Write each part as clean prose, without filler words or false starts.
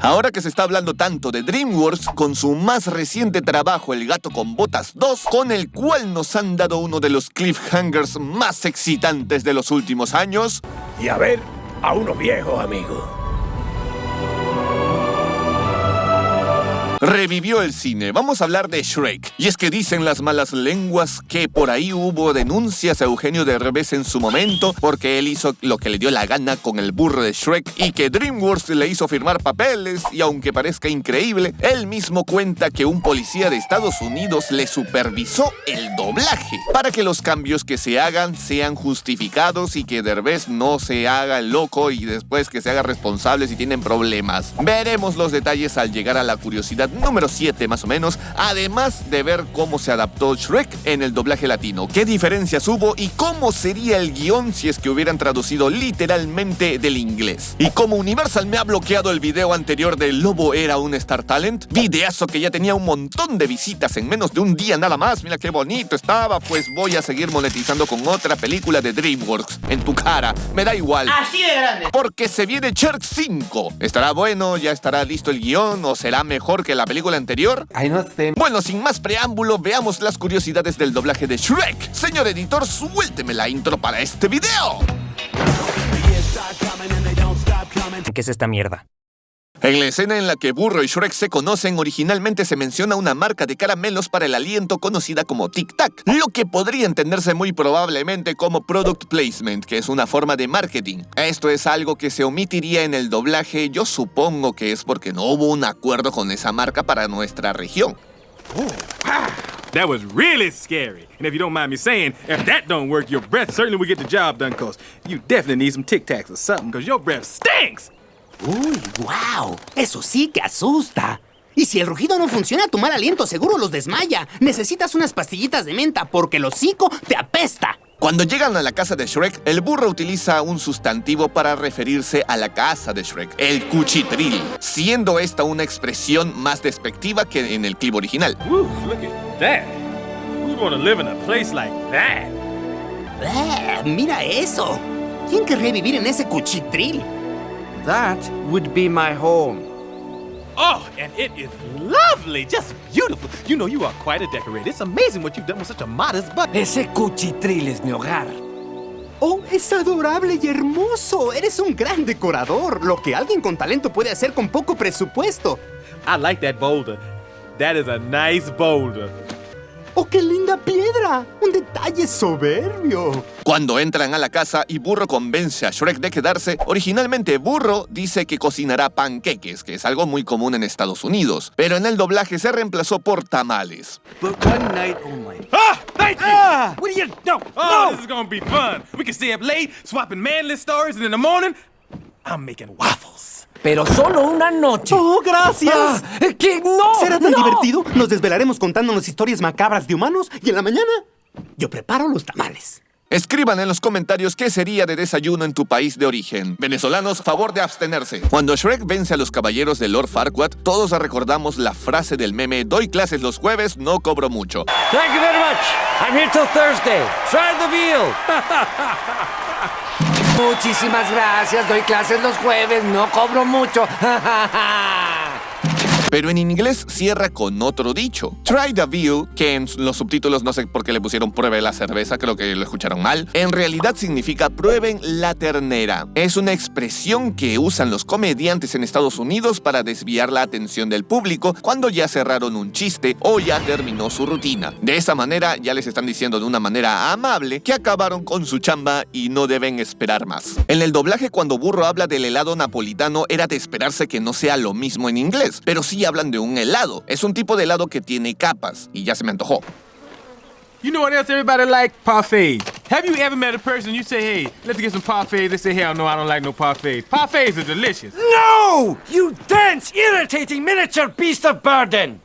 Ahora que se está hablando tanto de DreamWorks, con su más reciente trabajo El gato con botas 2, con el cual nos han dado uno de los cliffhangers más excitantes de los últimos años. Y a ver a unos viejos amigos. Revivió el cine. Vamos a hablar de Shrek. Y es que dicen las malas lenguas que por ahí hubo denuncias a Eugenio Derbez en su momento porque él hizo lo que le dio la gana con el burro de Shrek y que DreamWorks le hizo firmar papeles y aunque parezca increíble, él mismo cuenta que un policía de Estados Unidos le supervisó el doblaje para que los cambios que se hagan sean justificados y que Derbez no se haga el loco y después que se haga responsable si tienen problemas. Veremos los detalles al llegar a la curiosidad número 7 más o menos, además de ver cómo se adaptó Shrek en el doblaje latino, qué diferencias hubo y cómo sería el guión si es que hubieran traducido literalmente del inglés. Y como Universal me ha bloqueado el video anterior de Lobo era un Star Talent, videazo que ya tenía un montón de visitas en menos de un día nada más, mira qué bonito estaba, pues voy a seguir monetizando con otra película de DreamWorks. En tu cara, me da igual. Así de grande. Porque se viene Shrek 5. ¿Estará bueno? ¿Ya estará listo el guión? ¿O será mejor que la película anterior? Ay, no sé. Bueno, sin más preámbulo, veamos las curiosidades del doblaje de Shrek. Señor editor, suélteme la intro para este video. ¿Qué es esta mierda? En la escena en la que Burro y Shrek se conocen, originalmente se menciona una marca de caramelos para el aliento conocida como Tic Tac, lo que podría entenderse muy probablemente como product placement, que es una forma de marketing. Esto es algo que se omitiría en el doblaje, yo supongo que es porque no hubo un acuerdo con esa marca para nuestra región. That was really scary. And if you don't mind me saying, if that don't work, your breath certainly will get the job done, cause you definitely need some Tic Tacs or something, cause your breath stinks. Uy, wow. Eso sí que asusta. Y si el rugido no funciona, tu mal aliento seguro los desmaya. Necesitas unas pastillitas de menta porque el hocico te apesta. Cuando llegan a la casa de Shrek, el burro utiliza un sustantivo para referirse a la casa de Shrek, el cuchitril, siendo esta una expresión más despectiva que en el clip original. Woo, look at that. We want to live in a place like that. Mira eso. ¿Quién querría vivir en ese cuchitril? That would be my home. Oh, and it is lovely, just beautiful. You know you are quite a decorator. It's amazing what you've done with such a modest budget. Ese cuchitril es mi hogar. Oh, es adorable y hermoso. Eres un gran decorador. Lo que alguien con talento puede hacer con poco presupuesto. I like that boulder. That is a nice boulder. ¡Oh, qué linda piedra! ¡Un detalle soberbio! Cuando entran a la casa y Burro convence a Shrek de quedarse, originalmente Burro dice que cocinará panqueques, que es algo muy común en Estados Unidos, pero en el doblaje se reemplazó por tamales. But one night only. Ah, thank you. What are you... No, Oh, no! this is gonna be fun. We can stay up late, swapping manly stories, and in the morning, I'm making waffles. Pero solo una noche. ¡Oh, gracias! ¡Que no! ¿Será tan no! divertido? Nos desvelaremos contándonos historias macabras de humanos y en la mañana yo preparo los tamales. Escriban en los comentarios qué sería de desayuno en tu país de origen. Venezolanos, favor de abstenerse. Cuando Shrek vence a los caballeros de Lord Farquaad, todos recordamos la frase del meme "Doy clases los jueves, no cobro mucho". Thank you very much. I'm here till Thursday. Try the veal. Muchísimas gracias. Doy clases los jueves. No cobro mucho. Pero en inglés cierra con otro dicho. Try the veal, que en los subtítulos no sé por qué le pusieron pruebe la cerveza, creo que lo escucharon mal. En realidad significa prueben la ternera. Es una expresión que usan los comediantes en Estados Unidos para desviar la atención del público cuando ya cerraron un chiste o ya terminó su rutina. De esa manera ya les están diciendo de una manera amable que acabaron con su chamba y no deben esperar más. En el doblaje cuando Burro habla del helado napolitano era de esperarse que no sea lo mismo en inglés, pero sí hablan de un helado. Es un tipo de helado que tiene capas y ya se me antojó. You know what else everybody like? Parfaits. Have you ever met a person you say, hey, let's get some parfaits? They say, hell no, I don't like no parfaits. Parfaits are delicious. No! You dense, irritating miniature beast of burden!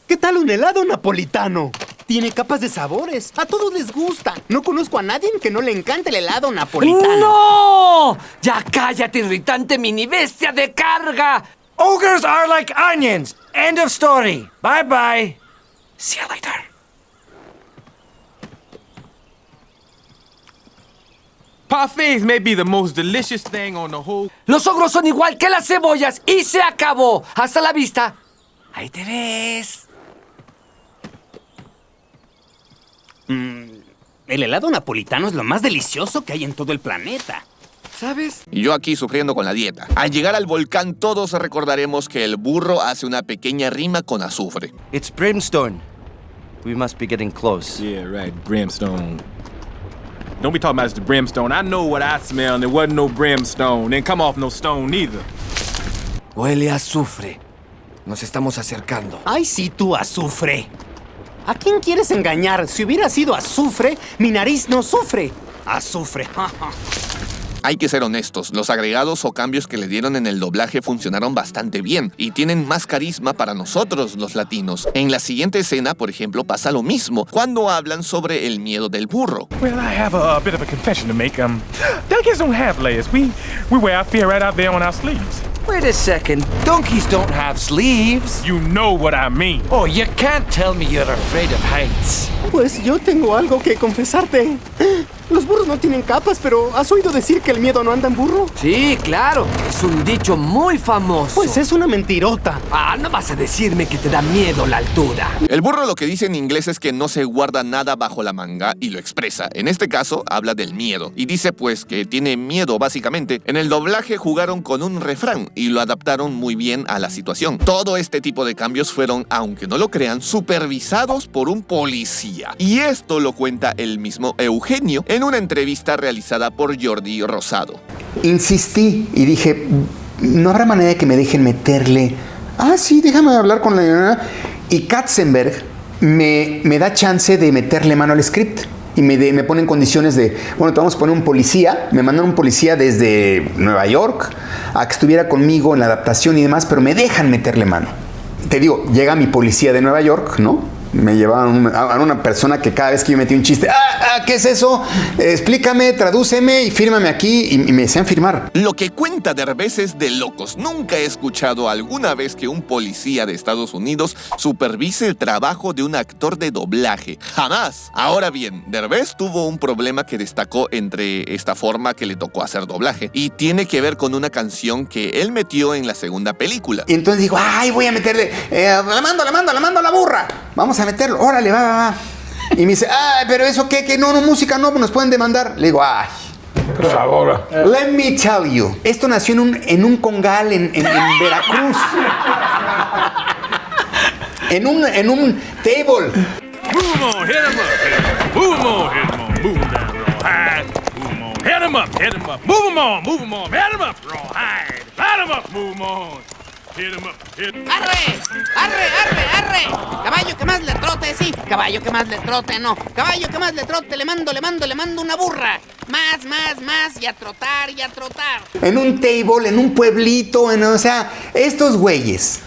¿Qué tal un helado napolitano? Tiene capas de sabores. A todos les gusta. No conozco a nadie que no le encante el helado napolitano. ¡No! ¡Ya cállate, irritante mini bestia de carga! Ogres are like onions. End of story. Bye bye. See you later. Parfaits may be the most delicious thing on the whole. Los ogros son igual que las cebollas y se acabó. Hasta la vista. Ahí te ves. El helado napolitano es lo más delicioso que hay en todo el planeta. ¿Sabes? Y yo aquí sufriendo con la dieta. Al llegar al volcán todos recordaremos que el burro hace una pequeña rima con azufre. It's brimstone. We must be getting close. Yeah, right, brimstone. Don't be talking about the brimstone. I know what I smell, and there wasn't no brimstone. Didn't come off no stone neither. Huele a azufre. Nos estamos acercando. ¡Ay, sí, tú, azufre! ¿A quién quieres engañar? Si hubiera sido azufre, mi nariz no sufre. Azufre. Hay que ser honestos, los agregados o cambios que le dieron en el doblaje funcionaron bastante bien y tienen más carisma para nosotros los latinos. En la siguiente escena, por ejemplo, pasa lo mismo, cuando hablan sobre el miedo del burro. Well, I have a bit of a confession to make. Donkeys don't have layers. We wear our fear right out there on our sleeves. Wait a second. Donkeys don't have sleeves. You know what I mean. Oh, you can't tell me you're afraid of heights. Pues yo tengo algo que confesarte. Los burros no tienen capas, pero ¿has oído decir que el miedo no anda en burro? Sí, claro. Es un dicho muy famoso. Pues es una mentirota. Ah, no vas a decirme que te da miedo la altura. El burro lo que dice en inglés es que no se guarda nada bajo la manga y lo expresa. En este caso, habla del miedo. Y dice pues que tiene miedo básicamente. En el doblaje jugaron con un refrán y lo adaptaron muy bien a la situación. Todo este tipo de cambios fueron, aunque no lo crean, supervisados por un policía. Y esto lo cuenta el mismo Eugenio en una entrevista realizada por Jordi Rosado. Insistí y dije, no habrá manera de que me dejen meterle. Ah, sí, déjame hablar con la... Y Katzenberg me da chance de meterle mano al script. Y me pone en condiciones de, bueno, te vamos a poner un policía. Me mandaron un policía desde Nueva York a que estuviera conmigo en la adaptación y demás, pero me dejan meterle mano. Te digo, llega mi policía de Nueva York, ¿no? Me llevaban a una persona que cada vez que yo metí un chiste, ¿qué es eso? Explícame, tradúceme y fírmame aquí. Y me decían firmar. Lo que cuenta Derbez es de locos. Nunca he escuchado alguna vez que un policía de Estados Unidos supervise el trabajo de un actor de doblaje. ¡Jamás! Ahora bien, Derbez tuvo un problema que destacó entre esta forma que le tocó hacer doblaje. Y tiene que ver con una canción que él metió en la segunda película. Y entonces digo, voy a meterle, la mando a la burra. Vamos a meterlo, órale, va. Y me dice, pero eso qué, no, música no, nos pueden demandar. Le digo, por favor. Let me tell you. Esto nació en un congal en Veracruz. En un table. Move on, hit him up. Move him on, hit him on. Move him down real high. Move him on, hit him up, hit him up. Move him on, hit him up real high. Hit him up, move him on. Hit him up, hit him up. ¡Arre! Caballo que más le trote, sí. Caballo que más le trote, no. Caballo que más le trote, le mando una burra. Más, y a trotar. En un table, en un pueblito, o sea, estos güeyes,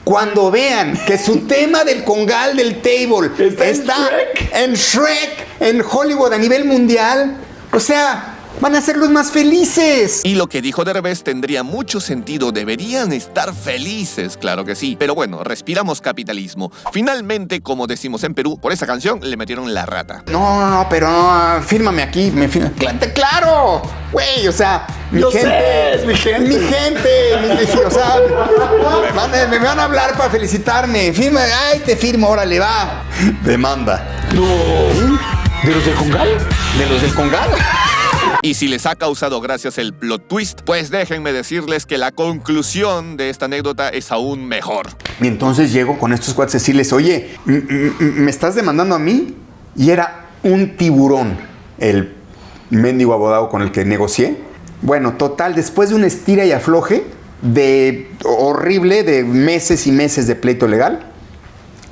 cuando vean que su tema del congal del table está en Shrek, en Hollywood a nivel mundial, o sea, van a ser los más felices. Y lo que dijo Derbez tendría mucho sentido. Deberían estar felices, claro que sí. Pero bueno, respiramos capitalismo. Finalmente, como decimos en Perú, por esa canción le metieron la rata. No, pero no, fírmame aquí. ¡Claro! Güey, o sea, mi gente, o sea, me van a hablar para felicitarme. Firma, te firmo, órale, va. Demanda. No. ¿De los del congal? ¿De los del congal? Y si les ha causado gracias el plot twist, pues déjenme decirles que la conclusión de esta anécdota es aún mejor. Y entonces llego con estos cuates a decirles, oye, ¿me estás demandando a mí? Y era un tiburón, el mendigo abogado con el que negocié. Bueno, total, después de un estira y afloje horrible de meses y meses de pleito legal,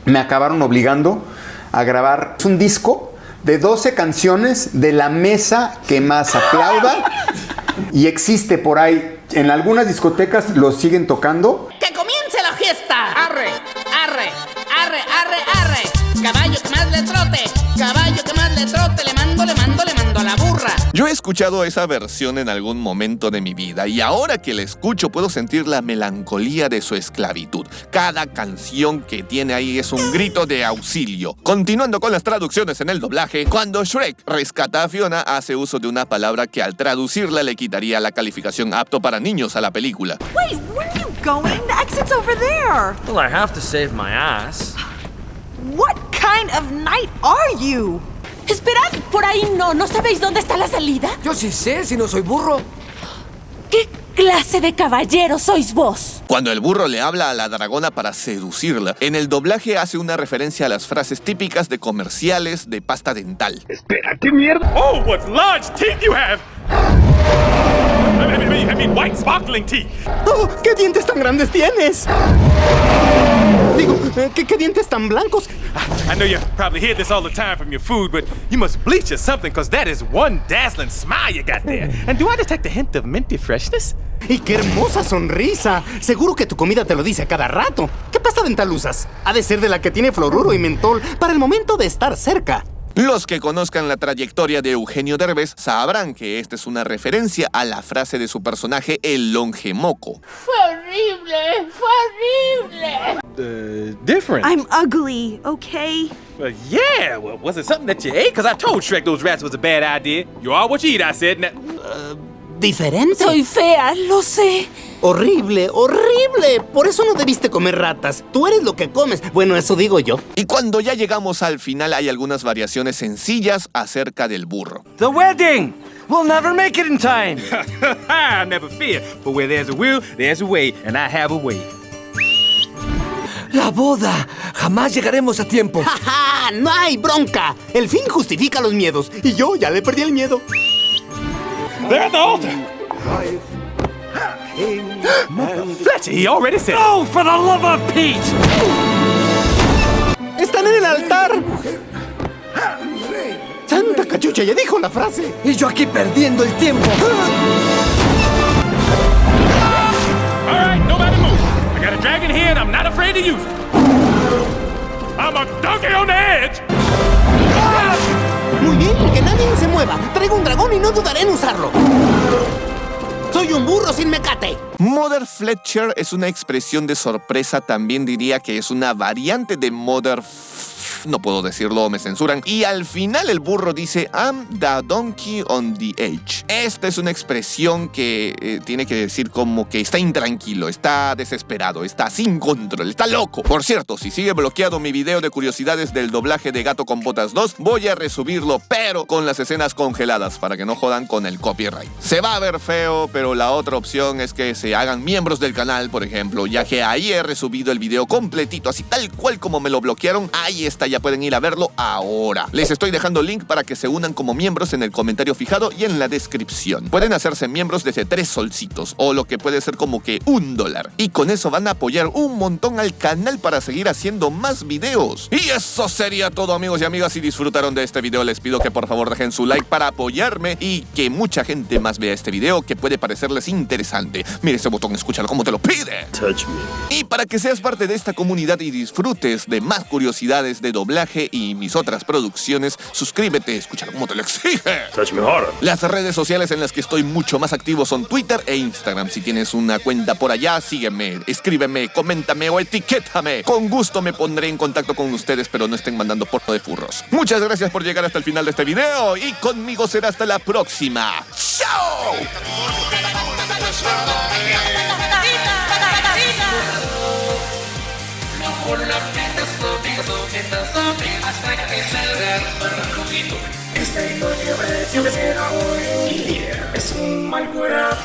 me acabaron obligando a grabar un disco de 12 canciones de la mesa que más aplauda. Y existe por ahí, en algunas discotecas lo siguen tocando. ¡Que comience la fiesta! ¡Arre! Caballo que más le trote, le mando a la burra. Yo he escuchado esa versión en algún momento de mi vida y ahora que la escucho puedo sentir la melancolía de su esclavitud. Cada canción que tiene ahí es un grito de auxilio. Continuando con las traducciones en el doblaje, cuando Shrek rescata a Fiona hace uso de una palabra que al traducirla le quitaría la calificación apto para niños a la película. Wait, where are you going? The exit's over there. Well, I have to save my ass. What kind of knight are you? Esperad, por ahí ¿no sabéis dónde está la salida? Yo sí sé, si no soy burro. ¿Qué clase de caballero sois vos? Cuando el burro le habla a la dragona para seducirla, en el doblaje hace una referencia a las frases típicas de comerciales de pasta dental. Espera, ¿qué mierda? Oh, what large teeth you have! I mean white sparkling teeth. ¡Oh, qué dientes tan grandes tienes! Digo, ¿qué dientes tan blancos? I know you probably hear this all the time from your food, but you must bleach or something, because that is one dazzling smile you got there. And do I detect a hint of minty freshness? ¡Y qué hermosa sonrisa! Seguro que tu comida te lo dice a cada rato. ¿Qué pasta dental usas? Ha de ser de la que tiene fluoruro y mentol para el momento de estar cerca. Los que conozcan la trayectoria de Eugenio Derbez sabrán que esta es una referencia a la frase de su personaje, el longemoco. ¡Fue horrible! ¡Fue horrible! Different. I'm ugly, okay? Well, yeah. Well, was it something that you ate? Because I told Shrek those rats was a bad idea. You are what you eat, I said. Now... ¿Diferente? Soy fea, lo sé. Horrible, horrible. Por eso no debiste comer ratas. Tú eres lo que comes. Bueno, eso digo yo. Y cuando ya llegamos al final hay algunas variaciones sencillas acerca del burro. The wedding! We'll never make it in time. Never fear. For where there's a will, there's a way. And I have a way. La boda. Jamás llegaremos a tiempo. ¡Ja, ja! ¡No hay bronca! El fin justifica los miedos. Y yo ya le perdí el miedo. They're at the altar. Fletcher, he already said. Oh, for the love of Pete! ¡Están en el altar! ¡Santa cachucha! Ya dijo la frase. Y yo aquí perdiendo el tiempo. All right, nobody move. I got a dragon here and I'm not afraid to use it. I'm a donkey on the edge. Muy bien, que nadie se mueva. Traigo un dragón y no dudaré en usarlo. ¡Soy un burro sin mecate! Mother Fletcher es una expresión de sorpresa, también diría que es una variante de Mother... No puedo decirlo, me censuran. Y al final el burro dice, I'm the donkey on the edge. Esta es una expresión que tiene que decir como que está intranquilo, está desesperado, está sin control, está loco. Por cierto, si sigue bloqueado mi video de curiosidades del doblaje de Gato con Botas 2, voy a resubirlo, pero con las escenas congeladas, para que no jodan con el copyright. Se va a ver feo, pero la otra opción es que se hagan miembros del canal, por ejemplo, ya que ahí he resubido el video completito, así tal cual como me lo bloquearon. Ahí está, ya pueden ir a verlo ahora. Les estoy dejando link para que se unan como miembros en el comentario fijado y en la descripción. Pueden hacerse miembros desde 3 solcitos o lo que puede ser como que $1. Y con eso van a apoyar un montón al canal para seguir haciendo más videos. Y eso sería todo, amigos y amigas. Si disfrutaron de este video, les pido que por favor dejen su like para apoyarme y que mucha gente más vea este video que puede parecerles interesante. Mira ese botón, escúchalo como te lo pide. Touch me. Y para que seas parte de esta comunidad y disfrutes de más curiosidades de doblaje y mis otras producciones, suscríbete, escúchalo como te lo exige. Touch me harder. Las redes sociales en las que estoy mucho más activo son Twitter e Instagram. Si tienes una cuenta por allá, sígueme, escríbeme, coméntame o etiquétame. Con gusto me pondré en contacto con ustedes, pero no estén mandando porno de furros. Muchas gracias por llegar hasta el final de este video y conmigo será hasta la próxima. ¡Chao! Esta historia pareció que será hoy. Es un mal curado.